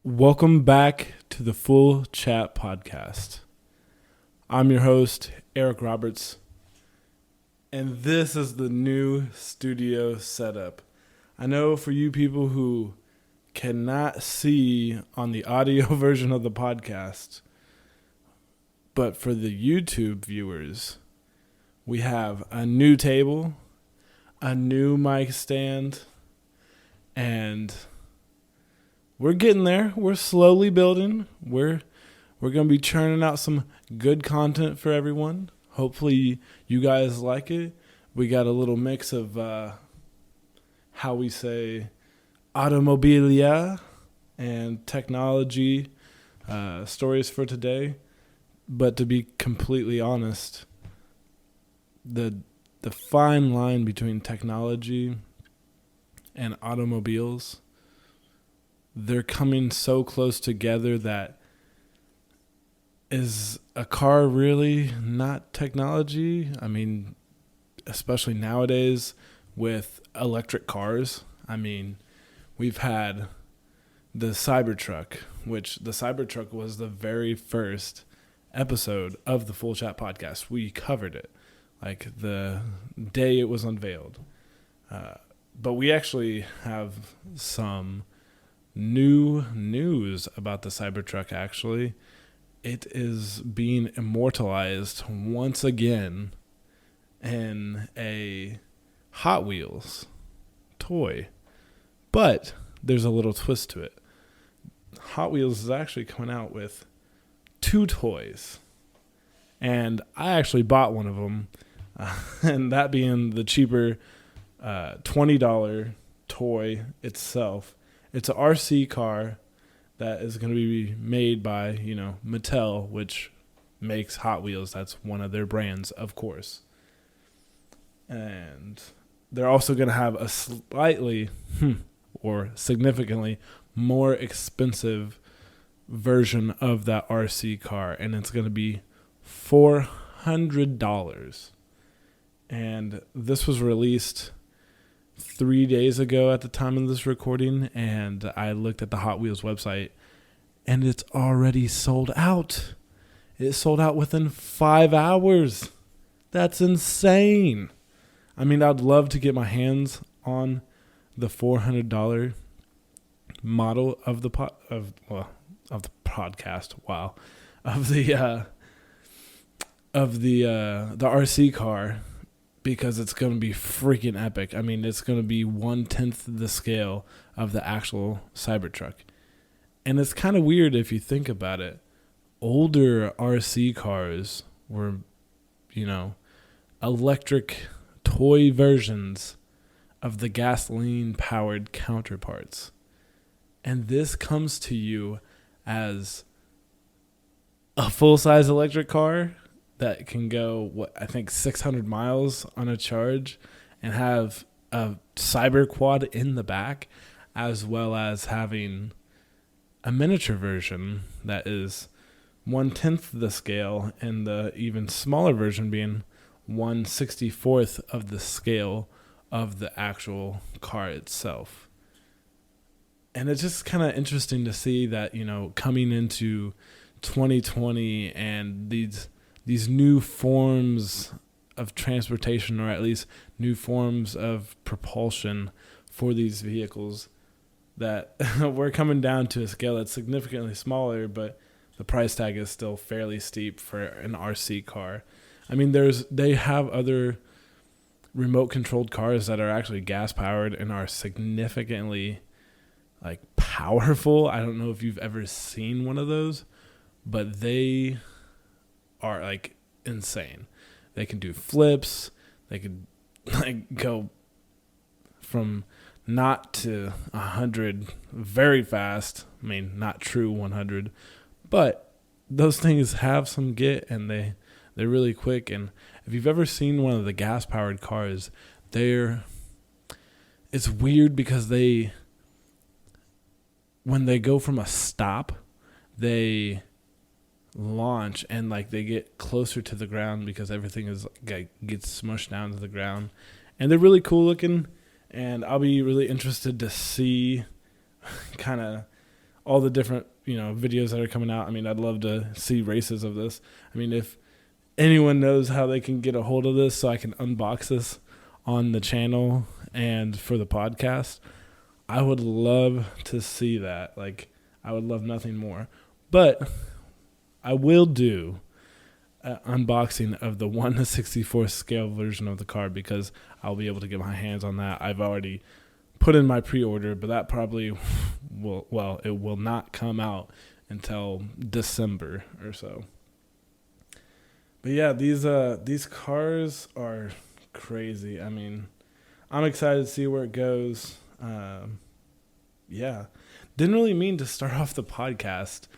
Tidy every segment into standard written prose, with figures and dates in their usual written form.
Welcome back to the Full Chat Podcast. I'm your host, Eric Roberts, and this is the new studio setup. I know for you people who cannot see on the audio version of the podcast, but for the YouTube viewers, we have a new table, a new mic stand, and we're getting there. We're slowly building. We're going to be churning out some good content for everyone. Hopefully you guys like it. We got a little mix of how we say automobilia and technology stories for today. But to be completely honest, the fine line between technology and automobiles, they're coming so close together that is a car really not technology? I mean, especially nowadays with electric cars. I mean, we've had the Cybertruck, which the Cybertruck was the very first episode of the Full Chat Podcast. We covered it like the day it was unveiled. But we actually have some new news about the Cybertruck. Actually, it is being immortalized once again in a Hot Wheels toy, but there's a little twist to it. Hot Wheels is actually coming out with two toys, and I actually bought one of them, and that being the cheaper $20 toy itself. It's an RC car that is going to be made by, Mattel, which makes Hot Wheels. That's one of their brands, of course. And they're also going to have a slightly or significantly more expensive version of that RC car, and it's going to be $400. And this was released 3 days ago at the time of this recording, and I looked at the Hot Wheels website, and it's already sold out. It sold out within 5 hours. That's insane. I mean, I'd love to get my hands on the $400 model of the podcast. Wow, of the RC car, because it's going to be freaking epic. I mean, it's going to be 1/10 the scale of the actual Cybertruck. And it's kind of weird if you think about it. Older RC cars were, electric toy versions of the gasoline-powered counterparts. And this comes to you as a full-size electric car that can go, 600 miles on a charge and have a cyber quad in the back, as well as having a miniature version that is 1/10 the scale, and the even smaller version being 1/64 of the scale of the actual car itself. And it's just kind of interesting to see that, coming into 2020 and these new forms of transportation, or at least new forms of propulsion for these vehicles, that we're coming down to a scale that's significantly smaller, but the price tag is still fairly steep for an RC car. I mean, they have other remote controlled cars that are actually gas powered and are significantly powerful. I don't know if you've ever seen one of those, but they are insane. They can do flips. They could go from 0 to 100 very fast. I mean, not true 100, but those things have some get, and they're really quick. And if you've ever seen one of the gas powered cars, it's weird because when they go from a stop, they launch and they get closer to the ground because everything is gets smushed down to the ground, and they're really cool looking. And I'll be really interested to see kind of all the different, videos that are coming out. I mean, I'd love to see races of this. I mean, if anyone knows how they can get a hold of this so I can unbox this on the channel and for the podcast, I would love to see that. Like, I would love nothing more. But I will do an unboxing of the 1/64 scale version of the car because I'll be able to get my hands on that. I've already put in my pre-order, but that probably it will not come out until December or so. But yeah, these cars are crazy. I mean, I'm excited to see where it goes. Yeah, didn't really mean to start off the podcast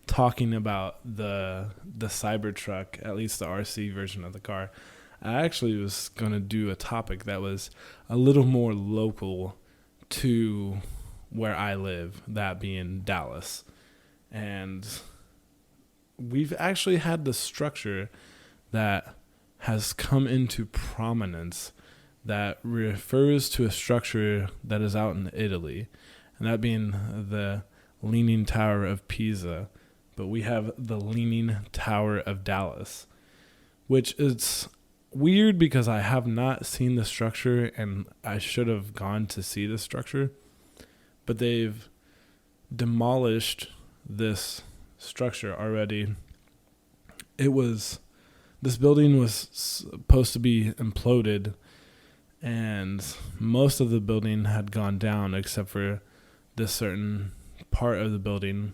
talking about the Cybertruck, at least the RC version of the car. I actually was going to do a topic that was a little more local to where I live, that being Dallas. And we've actually had the structure that has come into prominence that refers to a structure that is out in Italy, and that being the Leaning Tower of Pisa. But we have the Leaning Tower of Dallas, which is weird because I have not seen the structure and I should have gone to see the structure. But they've demolished this structure already. This building was supposed to be imploded, and most of the building had gone down except for this certain part of the building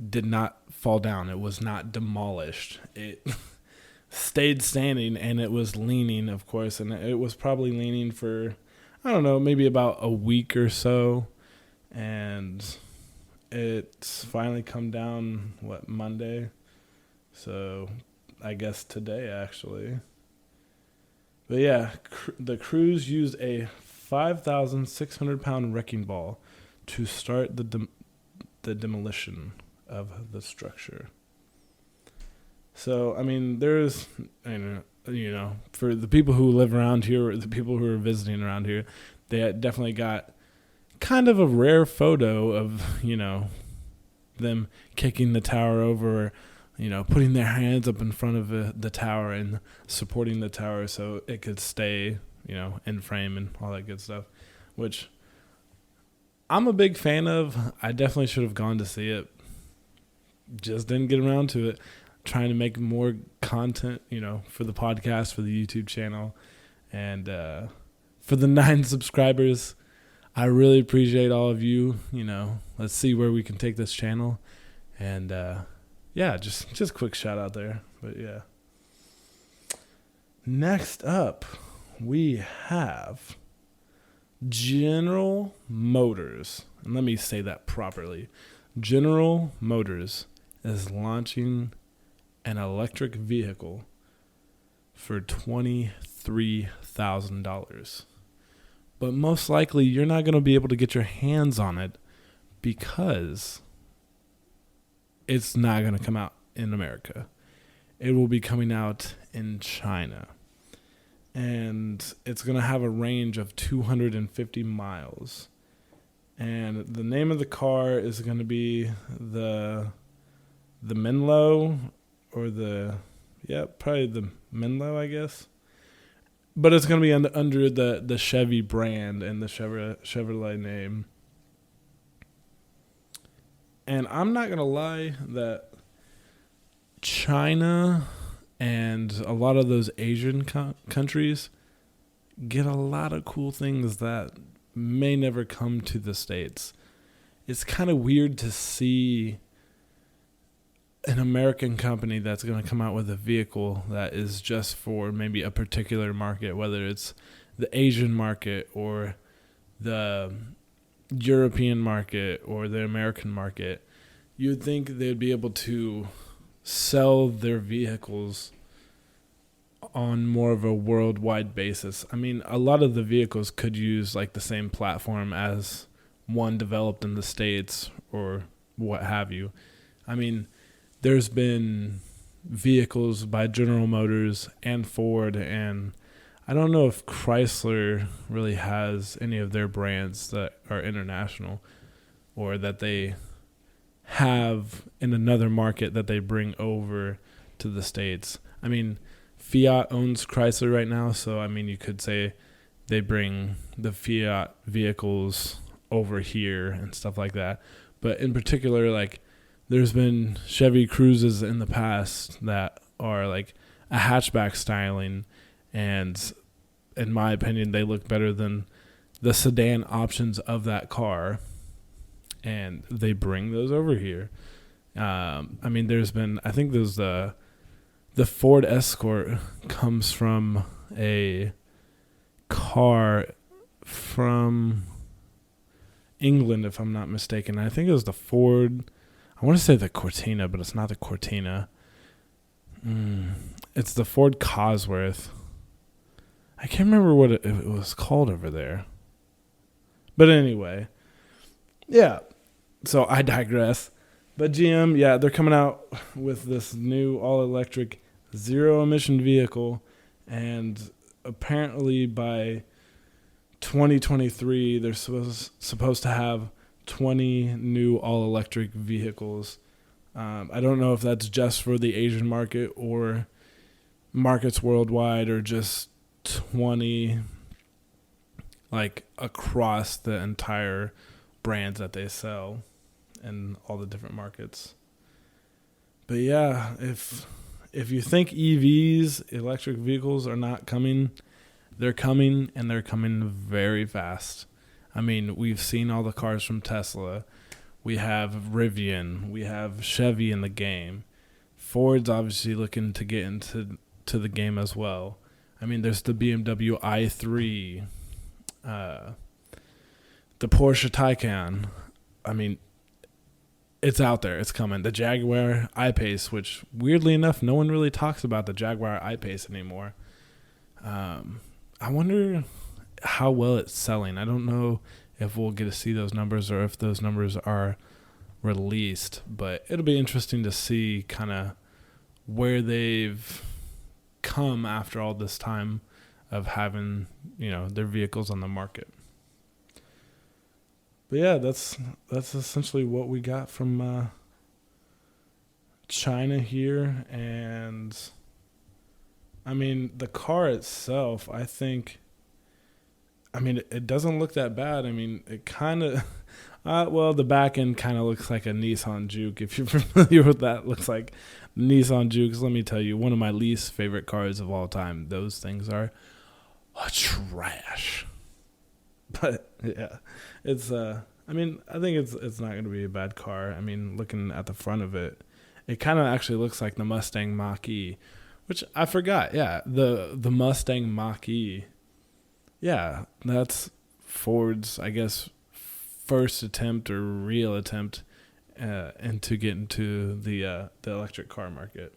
did not fall down. It was not demolished. It stayed standing, and it was leaning, of course, and it was probably leaning for, I don't know, maybe about a week or so, and it's finally come down, Monday? So I guess today, actually. But yeah, the crews used a 5,600-pound wrecking ball to start the demolition of the structure. So, I mean, there's, for the people who live around here, or the people who are visiting around here, they definitely got kind of a rare photo of, them kicking the tower over, putting their hands up in front of the tower and supporting the tower so it could stay, in frame and all that good stuff, which I'm a big fan of. I definitely should have gone to see it. Just didn't get around to it. Trying to make more content, for the podcast, for the YouTube channel. And for the 9 subscribers, I really appreciate all of you. Let's see where we can take this channel. And yeah, just quick shout out there. But yeah. Next up, we have General Motors. And let me say that properly. General Motors is launching an electric vehicle for $23,000. But most likely you're not going to be able to get your hands on it because it's not going to come out in America. It will be coming out in China. And it's going to have a range of 250 miles. And the name of the car is going to be the Menlo, or probably the Menlo, I guess. But it's going to be under the Chevy brand and the Chevrolet name. And I'm not going to lie that China and a lot of those Asian countries get a lot of cool things that may never come to the States. It's kind of weird to see an American company that's going to come out with a vehicle that is just for maybe a particular market, whether it's the Asian market or the European market or the American market. You'd think they'd be able to sell their vehicles on more of a worldwide basis. I mean, a lot of the vehicles could use like the same platform as one developed in the States or what have you. I mean, there's been vehicles by General Motors and Ford, and I don't know if Chrysler really has any of their brands that are international or that they have in another market that they bring over to the States. I mean, Fiat owns Chrysler right now, so I mean, you could say they bring the Fiat vehicles over here and stuff like that. But in particular, like, there's been Chevy Cruzes in the past that are like a hatchback styling, and in my opinion, they look better than the sedan options of that car, and they bring those over here. I mean, I think there's the Ford Escort comes from a car from England, if I'm not mistaken. I think it was the Ford, I want to say the Cortina, but it's not the Cortina. It's the Ford Cosworth. I can't remember what it was called over there. But anyway, yeah. So I digress. But GM, yeah, they're coming out with this new all-electric zero-emission vehicle, and apparently by 2023, they're supposed to have 20 new all-electric vehicles. I don't know if that's just for the Asian market or markets worldwide, or just 20 like across the entire brands that they sell in all the different markets. But yeah, if you think EVs, electric vehicles, are not coming, they're coming, and they're coming very fast. I mean, we've seen all the cars from Tesla. We have Rivian. We have Chevy in the game. Ford's obviously looking to get into the game as well. I mean, there's the BMW i3, the Porsche Taycan. I mean, it's out there. It's coming. The Jaguar I-Pace, which weirdly enough, no one really talks about the Jaguar I-Pace anymore. I wonder how well it's selling. I don't know if we'll get to see those numbers or if those numbers are released, but it'll be interesting to see kind of where they've come after all this time of having, their vehicles on the market. But yeah, that's essentially what we got from China here. And I mean, the car itself, I think, it doesn't look that bad. I mean, it kind of, the back end kind of looks like a Nissan Juke. If you're familiar with that, looks like Nissan Jukes. Let me tell you, one of my least favorite cars of all time. Those things are trash. But yeah, it's I think it's not going to be a bad car. I mean, looking at the front of it, it kind of actually looks like the Mustang Mach-E, which I forgot. Yeah, the Mustang Mach-E. Yeah, that's Ford's, I guess, first attempt or real attempt into getting to the electric car market.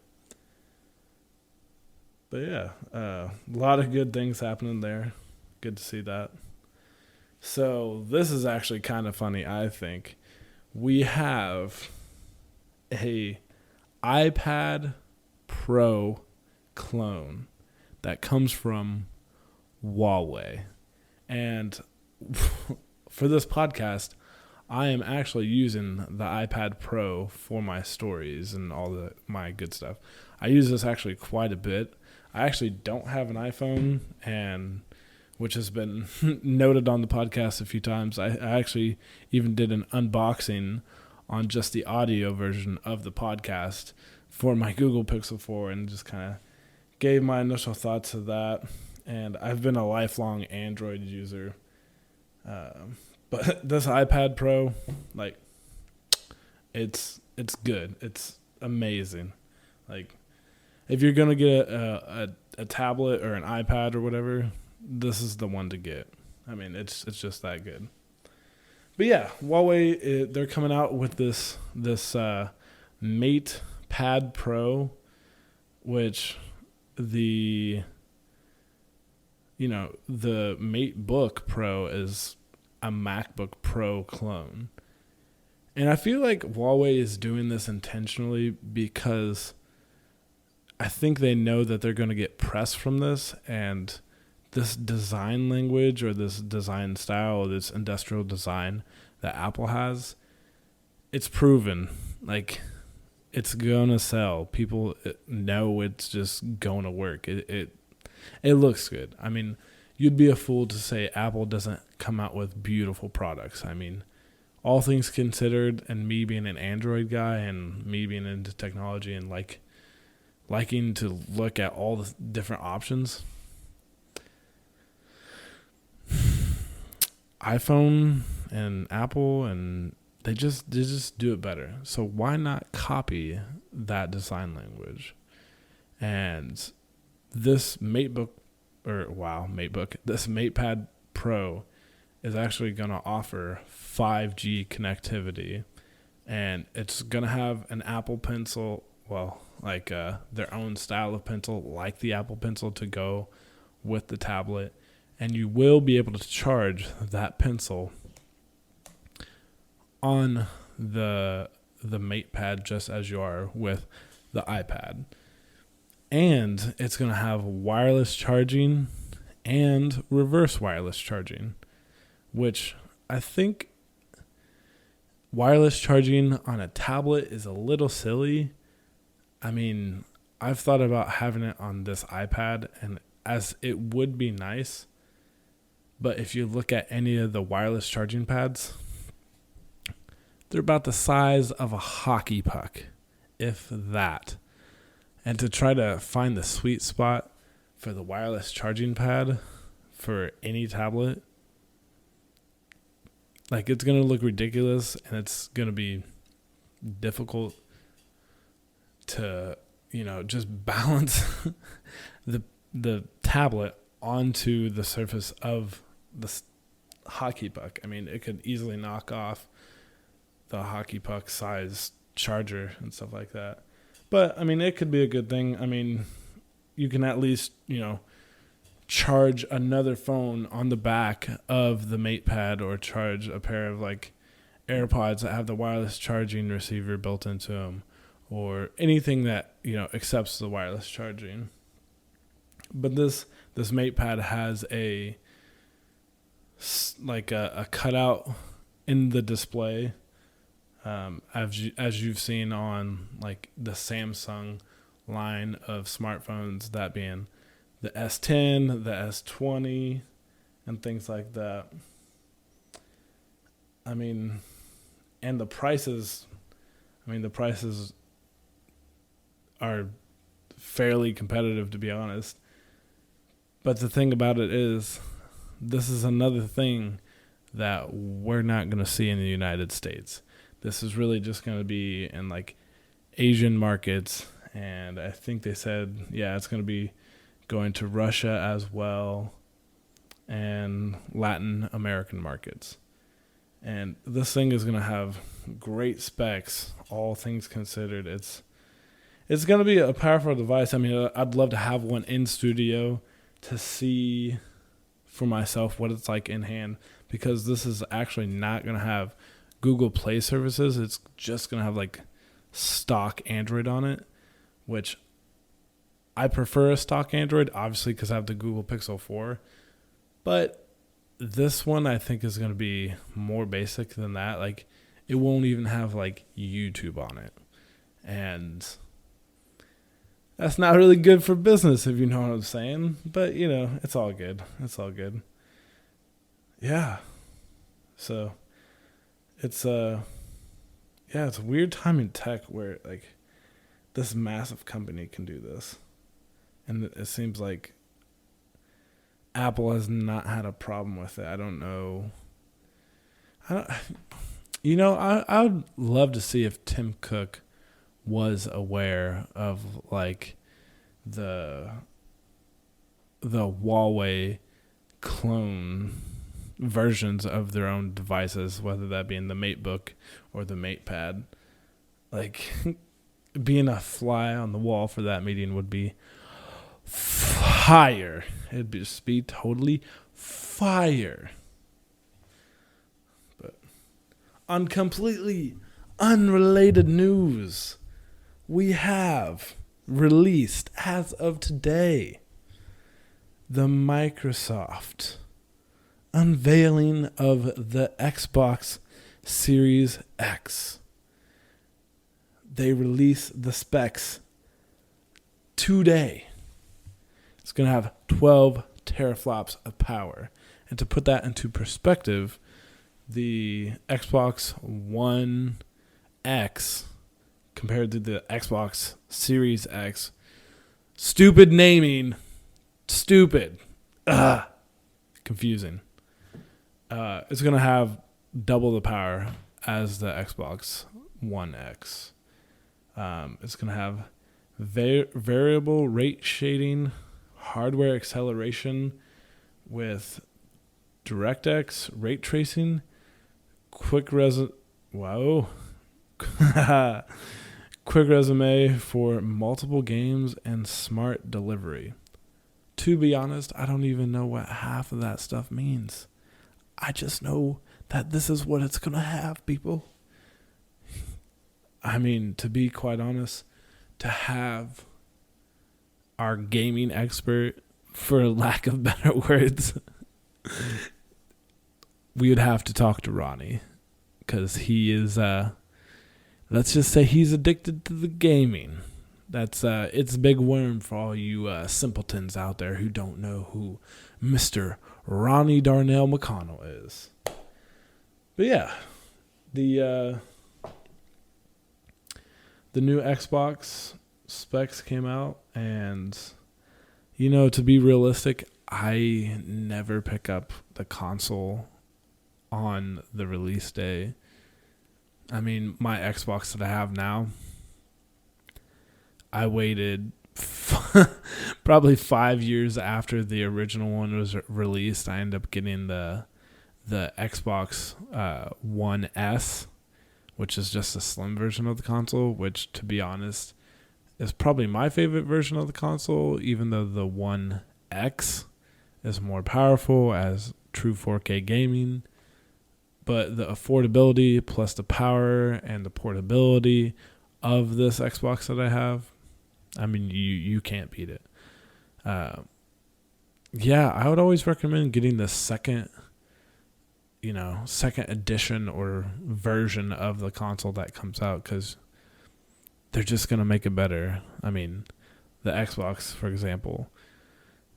But yeah, a lot of good things happening there. Good to see that. So this is actually kind of funny, I think. We have a iPad Pro clone that comes from Huawei. And for this podcast, I am actually using the iPad Pro for my stories and all my good stuff. I use this actually quite a bit. I actually don't have an iPhone, and which has been noted on the podcast a few times. I actually even did an unboxing on just the audio version of the podcast for my Google Pixel 4 and just kind of gave my initial thoughts of that. And I've been a lifelong Android user. But this iPad Pro, like, it's good. It's amazing. Like, if you're going to get a tablet or an iPad or whatever, this is the one to get. I mean, it's just that good. But yeah, Huawei, they're coming out with this Mate Pad Pro, which the Mate Book Pro is a MacBook Pro clone. And I feel like Huawei is doing this intentionally because I think they know that they're going to get press from this, and this design language or this design style, this industrial design that Apple has, it's proven. Like, it's gonna sell. People know it's just gonna work. It looks good. I mean, you'd be a fool to say Apple doesn't come out with beautiful products. I mean, all things considered, and me being an Android guy and me being into technology and liking to look at all the different options, iPhone and Apple, and they just do it better. So why not copy that design language? And this MateBook, this MatePad Pro is actually going to offer 5G connectivity, and it's going to have an Apple Pencil, their own style of pencil, like the Apple Pencil, to go with the tablet, and you will be able to charge that pencil on the MatePad just as you are with the iPad. And it's going to have wireless charging and reverse wireless charging, which I think wireless charging on a tablet is a little silly. I mean, I've thought about having it on this iPad, and as it would be nice, but if you look at any of the wireless charging pads, they're about the size of a hockey puck, if that. And to try to find the sweet spot for the wireless charging pad for any tablet, like, it's going to look ridiculous, and it's going to be difficult to, just balance the tablet onto the surface of the hockey puck. I mean, it could easily knock off the hockey puck size charger and stuff like that. But, I mean, it could be a good thing. I mean, you can at least, charge another phone on the back of the MatePad, or charge a pair of, AirPods that have the wireless charging receiver built into them, or anything that, accepts the wireless charging. But this MatePad has a cutout in the display, as you've seen on the Samsung line of smartphones, that being the S10, the S20, and things like that. I mean, and the prices are fairly competitive, to be honest. But the thing about it is, this is another thing that we're not going to see in the United States. This is really just going to be in Asian markets, and I think they said, it's going to be going to Russia as well, and Latin American markets. And this thing is going to have great specs, all things considered. It's going to be a powerful device. I mean, I'd love to have one in studio to see for myself what it's like in hand, because this is actually not going to have Google Play services. It's just going to have stock Android on it, which I prefer a stock Android, obviously, because I have the Google Pixel 4. But this one, I think, is going to be more basic than that. It won't even have YouTube on it. And that's not really good for business, if you know what I'm saying. But, it's all good. It's all good. Yeah. So it's a weird time in tech where this massive company can do this. And it seems like Apple has not had a problem with it. I don't know. I would love to see if Tim Cook was aware of the Huawei clone versions of their own devices, whether that be in the MateBook or the MatePad. Being a fly on the wall for that meeting would be fire. It'd just be totally fire. But on completely unrelated news, we have released, as of today, the Microsoft unveiling of the Xbox Series X. they release the specs today. It's going to have 12 teraflops of power. And to put that into perspective, the Xbox One X compared to the Xbox Series X, stupid naming, stupid, confusing. It's going to have double the power as the Xbox One X. It's going to have variable rate shading, hardware acceleration with DirectX ray tracing, quick resume for multiple games, and smart delivery. To be honest, I don't even know what half of that stuff means. I just know that this is what it's going to have, people. I mean, to be quite honest, to have our gaming expert, for lack of better words, we would have to talk to Ronnie, because he is, let's just say he's addicted to the gaming. That's it's a big worm for all you simpletons out there who don't know who Mr. Ronnie Darnell McConnell is. But yeah, the new Xbox specs came out, and to be realistic, I never pick up the console on the release day. I mean, my Xbox that I have now, I waited probably 5 years after the original one was released. I ended up getting the Xbox One S, which is just a slim version of the console, which, to be honest, is probably my favorite version of the console, even though the One X is more powerful as true 4K gaming. But the affordability plus the power and the portability of this Xbox that I have, I mean, you can't beat it. Yeah, I would always recommend getting the second edition or version of the console that comes out, because they're just going to make it better. I mean, the Xbox, for example,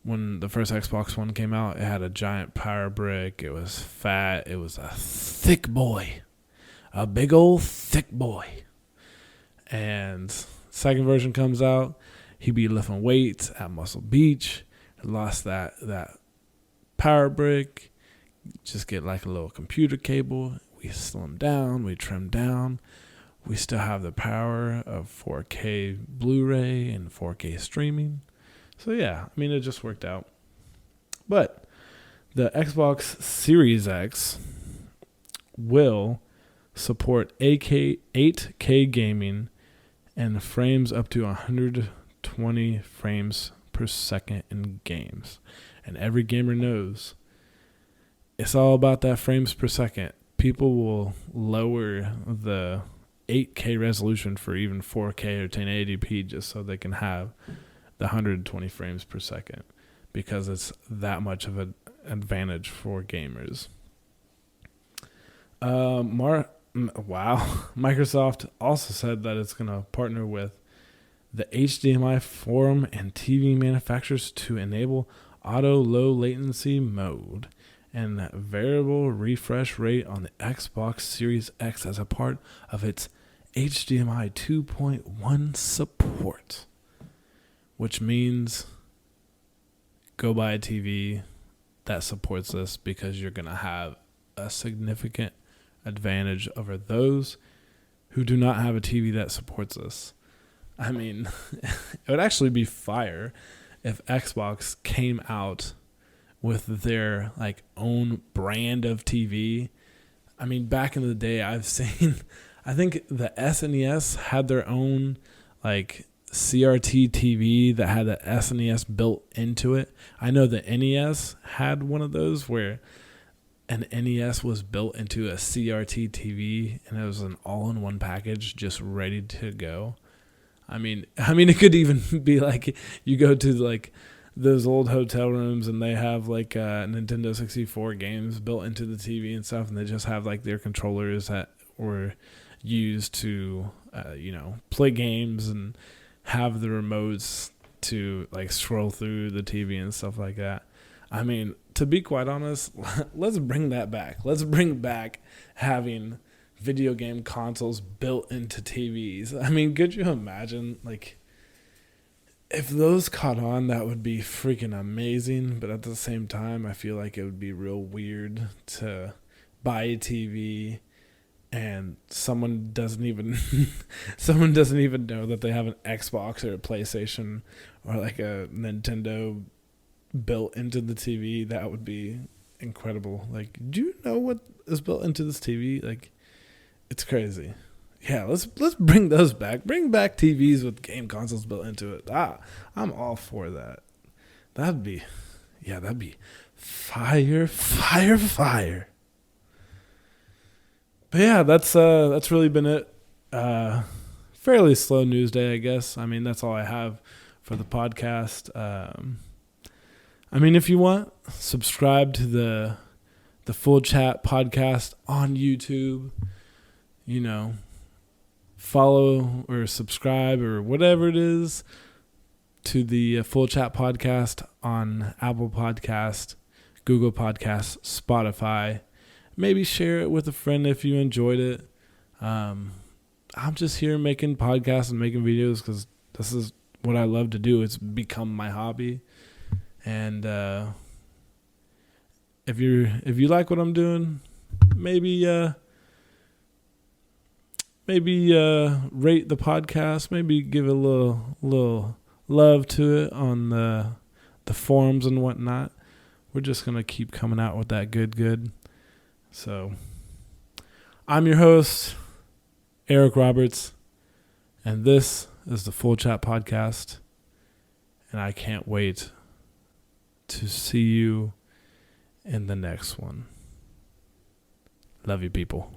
when the first Xbox One came out, it had a giant power brick. It was fat. It was a thick boy. A big old thick boy. And second version comes out. He be lifting weights at Muscle Beach. Lost that power brick. Just get like a little computer cable. We slim down. We trim down. We still have the power of 4K Blu-ray and 4K streaming. So yeah, I mean, it just worked out. But the Xbox Series X will support 8K gaming and frames up to 120 frames per second in games. And every gamer knows it's all about that frames per second. People will lower the 8K resolution for even 4K or 1080p just so they can have the 120 frames per second, because it's that much of an advantage for gamers. Microsoft also said that it's going to partner with the HDMI forum and TV manufacturers to enable auto low latency mode and variable refresh rate on the Xbox Series X as a part of its HDMI 2.1 support, which means go buy a TV that supports this, because you're going to have a significant advantage over those who do not have a TV that supports this. I mean, it would actually be fire if Xbox came out with their own brand of TV. I mean, back in the day, I think the SNES had their own CRT TV that had the SNES built into it. I know the NES had one of those where an NES was built into a CRT TV, and it was an all-in-one package just ready to go. I mean, it could even be like you go to those old hotel rooms and they have Nintendo 64 games built into the TV and stuff, and they just have their controllers that were used to play games and have the remotes to like scroll through the TV and stuff like that. I mean, to be quite honest, let's bring that back. Let's bring back having video game consoles built into TVs. I mean, could you imagine, like, if those caught on, that would be freaking amazing. But at the same time, I feel like it would be real weird to buy a TV and someone doesn't even know that they have an Xbox or a PlayStation or like a Nintendo built into the TV. That would be incredible. Like, do you know what is built into this TV? Like, it's crazy. Yeah, let's bring those back. Bring back TVs with game consoles built into it. I'm all for that. That'd be fire. But yeah, that's really been it. Fairly slow news day, I guess. I mean, that's all I have for the podcast. I mean, if you want, subscribe to the Full Chat podcast on YouTube. Follow or subscribe or whatever it is to the Full Chat podcast on Apple Podcast, Google Podcast, Spotify. Maybe share it with a friend if you enjoyed it. I'm just here making podcasts and making videos because this is what I love to do. It's become my hobby. And if you like what I'm doing, maybe rate the podcast. Maybe give a little love to it on the forums and whatnot. We're just gonna keep coming out with that good. So, I'm your host, Eric Roberts, and this is the Full Chat Podcast, and I can't wait to see you in the next one. Love you, people.